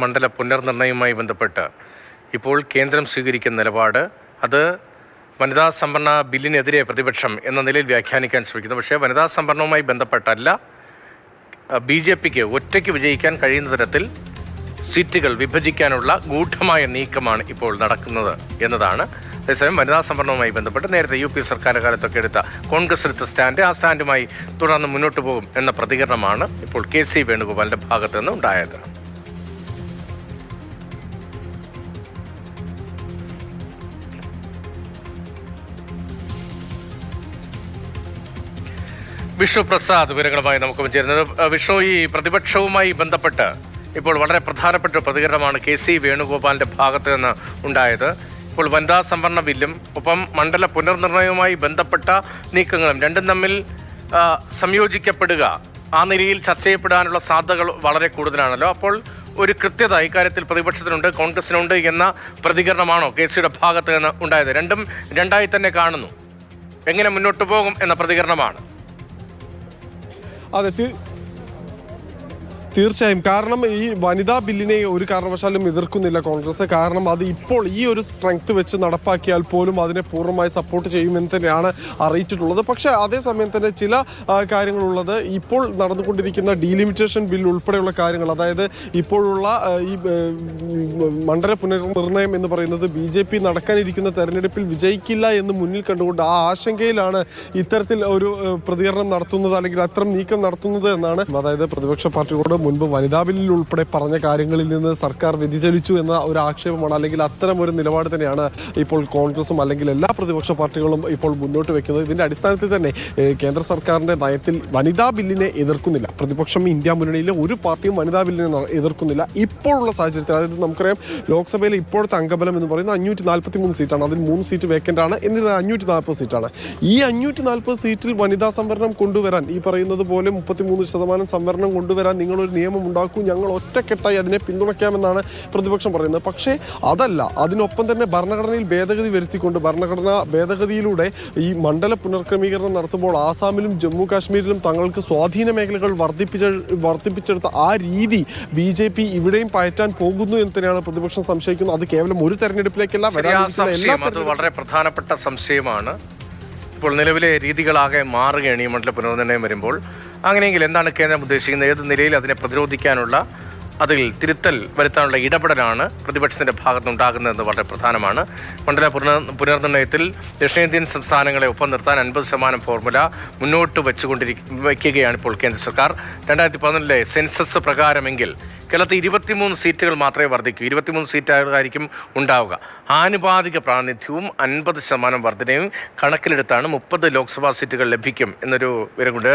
മണ്ഡല പുനർനിർണയവുമായി ബന്ധപ്പെട്ട് ഇപ്പോൾ കേന്ദ്രം സ്വീകരിക്കുന്ന നിലപാട് അത് വനിതാ സംവരണ ബില്ലിനെതിരെ പ്രതിപക്ഷം എന്ന നിലയിൽ വ്യാഖ്യാനിക്കാൻ ശ്രമിക്കുന്നു. പക്ഷേ വനിതാ സംവരണവുമായി ബന്ധപ്പെട്ടല്ല BJPക്ക് ഒറ്റയ്ക്ക് വിജയിക്കാൻ കഴിയുന്ന തരത്തിൽ സീറ്റുകൾ വിഭജിക്കാനുള്ള ഗൂഢമായ നീക്കമാണ് ഇപ്പോൾ നടക്കുന്നത് എന്നതാണ്. അതേസമയം വനിതാ സംവരണവുമായി ബന്ധപ്പെട്ട് നേരത്തെ UP സർക്കാർ കാലത്തൊക്കെ എടുത്ത കോൺഗ്രസ് എടുത്ത സ്റ്റാൻഡ് ആ സ്റ്റാൻഡുമായി തുടർന്ന് മുന്നോട്ട് പോകും എന്ന പ്രതികരണമാണ് ഇപ്പോൾ KC വേണുഗോപാലിന്റെ ഭാഗത്തു നിന്ന് ഉണ്ടായത്. വിഷ്ണു പ്രസാദ് വിവരങ്ങളുമായി നമുക്ക് ചേരുന്നത്. വിഷ്ണു, ഈ പ്രതിപക്ഷവുമായി ബന്ധപ്പെട്ട് ഇപ്പോൾ വളരെ പ്രധാനപ്പെട്ട പ്രതികരണമാണ് KC വേണുഗോപാലിന്റെ ഭാഗത്ത് നിന്ന് ഉണ്ടായത്. ഇപ്പോൾ വനിതാ സംവരണ ബില്ലും ഒപ്പം മണ്ഡല പുനർനിർണയവുമായി ബന്ധപ്പെട്ട നീക്കങ്ങളും രണ്ടും തമ്മിൽ സംയോജിക്കപ്പെടുക, ആ നിലയിൽ ചർച്ച ചെയ്യപ്പെടാനുള്ള സാധ്യതകൾ വളരെ കൂടുതലാണല്ലോ. അപ്പോൾ ഒരു കൃത്യത ഇക്കാര്യത്തിൽ പ്രതിപക്ഷത്തിനുണ്ട്, കോൺഗ്രസിനുണ്ട് എന്ന പ്രതികരണമാണോ KCയുടെ ഭാഗത്ത് നിന്ന് ഉണ്ടായത്? രണ്ടും രണ്ടായി തന്നെ കാണുന്നു, എങ്ങനെ മുന്നോട്ട് പോകും എന്ന പ്രതികരണമാണ്. അതെ, തീർച്ചയായും. കാരണം ഈ വനിതാ ബില്ലിനെ ഒരു കാരണവശാലും എതിർക്കുന്നില്ല കോൺഗ്രസ്. കാരണം അത് ഇപ്പോൾ ഈ ഒരു സ്ട്രെങ്ത് വെച്ച് നടപ്പാക്കിയാൽ പോലും അതിനെ പൂർണ്ണമായി സപ്പോർട്ട് ചെയ്യുമെന്ന് തന്നെയാണ് അറിയിച്ചിട്ടുള്ളത്. പക്ഷേ അതേസമയം തന്നെ ചില കാര്യങ്ങളുള്ളത്, ഇപ്പോൾ നടന്നുകൊണ്ടിരിക്കുന്ന ഡീലിമിറ്റേഷൻ ബിൽ ഉൾപ്പെടെയുള്ള കാര്യങ്ങൾ, അതായത് ഇപ്പോഴുള്ള ഈ മണ്ഡല പുനർനിർണയം എന്ന് പറയുന്നത് BJP നടക്കാനിരിക്കുന്ന തെരഞ്ഞെടുപ്പിൽ വിജയിക്കില്ല എന്ന് മുന്നിൽ കണ്ടുകൊണ്ട് ആ ആശങ്കയിലാണ് ഇത്തരത്തിൽ ഒരു പ്രതികരണം നടത്തുന്നത്, അല്ലെങ്കിൽ അത്തരം നീക്കം നടത്തുന്നത് എന്നാണ്. അതായത് പ്രതിപക്ഷ പാർട്ടികളോട് മുൻപ് വനിതാ ബില്ലിൽ ഉൾപ്പെടെ പറഞ്ഞ കാര്യങ്ങളിൽ നിന്ന് സർക്കാർ വ്യതിചലിച്ചു എന്ന ഒരു ആക്ഷേപമാണ്, അല്ലെങ്കിൽ അത്തരം ഒരു നിലപാട് തന്നെയാണ് ഇപ്പോൾ കോൺഗ്രസും അല്ലെങ്കിൽ എല്ലാ പ്രതിപക്ഷ പാർട്ടികളും ഇപ്പോൾ മുന്നോട്ട് വെക്കുന്നത്. ഇതിന്റെ അടിസ്ഥാനത്തിൽ തന്നെ കേന്ദ്ര സർക്കാരിന്റെ നയത്തിൽ വനിതാ ബില്ലിനെ എതിർക്കുന്നില്ല പ്രതിപക്ഷം. ഇന്ത്യ മുന്നണിയിലെ ഒരു പാർട്ടിയും വനിതാ ബില്ലിനെ എതിർക്കുന്നില്ല ഇപ്പോഴുള്ള സാഹചര്യത്തിൽ. അതായത് നമുക്കറിയാം, ലോക്സഭയിലെ ഇപ്പോഴത്തെ അംഗബലം എന്ന് പറയുന്നത് 543 സീറ്റാണ്. അതിൽ 3 സീറ്റ് വേക്കന്റ് ആണ്. എന്നിട്ട് 540 സീറ്റാണ്. ഈ 540 സീറ്റിൽ വനിതാ സംവരണം കൊണ്ടുവരാൻ, ഈ പറയുന്നത് പോലെ 33% സംവരണം കൊണ്ടുവരാൻ നിങ്ങളൊരു നിയമം ഉണ്ടാക്കൂ, ഞങ്ങൾ ഒറ്റക്കെട്ടായി അതിനെ പിന്തുണയ്ക്കാമെന്നാണ് പ്രതിപക്ഷം പറയുന്നത്. പക്ഷേ അതല്ല, അതിനൊപ്പം തന്നെ ഭരണഘടനയിൽ ഭേദഗതി വരുത്തിക്കൊണ്ട് ഭരണഘടനാ ഭേദഗതിയിലൂടെ ഈ മണ്ഡല പുനർക്രമീകരണം നടത്തുമ്പോൾ ആസാമിലും ജമ്മു കാശ്മീരിലും തങ്ങൾക്ക് സ്വാധീന മേഖലകൾ വർദ്ധിപ്പിച്ചെടുത്ത ആ രീതി BJP ഇവിടെയും പയറ്റാൻ പോകുന്നു എന്ന് തന്നെയാണ് പ്രതിപക്ഷം സംശയിക്കുന്നത്. അത് കേവലം ഒരു തെരഞ്ഞെടുപ്പിലേക്കല്ല, വളരെ പ്രധാനപ്പെട്ട സംശയമാണ്. ഇപ്പോൾ നിലവിലെ രീതികളാകെ മാറുകയാണ് ഈ മണ്ഡല പുനർനിർണയം വരുമ്പോൾ. അങ്ങനെയെങ്കിൽ എന്താണ് കേന്ദ്രം ഉദ്ദേശിക്കുന്നത്? ഏത് നിലയിൽ അതിനെ പ്രതിരോധിക്കാനുള്ള, അതിൽ തിരുത്തൽ വരുത്താനുള്ള ഇടപെടലാണ് പ്രതിപക്ഷത്തിന്റെ ഭാഗത്തുനിന്നുണ്ടാകുന്നതെന്ന് വളരെ പ്രധാനമാണ്. മണ്ഡല പുനർനിർണയത്തിൽ ദക്ഷിണേന്ത്യൻ സംസ്ഥാനങ്ങളെ ഒപ്പം നിർത്താൻ 50% ഫോർമുല മുന്നോട്ട് വയ്ക്കുകയാണ് ഇപ്പോൾ കേന്ദ്ര സർക്കാർ. 2011 സെൻസസ് പ്രകാരമെങ്കിൽ കേരളത്തിൽ 23 സീറ്റുകൾ മാത്രമേ വർദ്ധിക്കൂ. 23 സീറ്റായിരിക്കും ഉണ്ടാവുക. ആനുപാതിക പ്രാതിനിധ്യവും 50% വർധനയും കണക്കിലെടുത്താണ് 30 ലോക്സഭാ സീറ്റുകൾ ലഭിക്കും എന്നൊരു വിവരമുണ്ട്.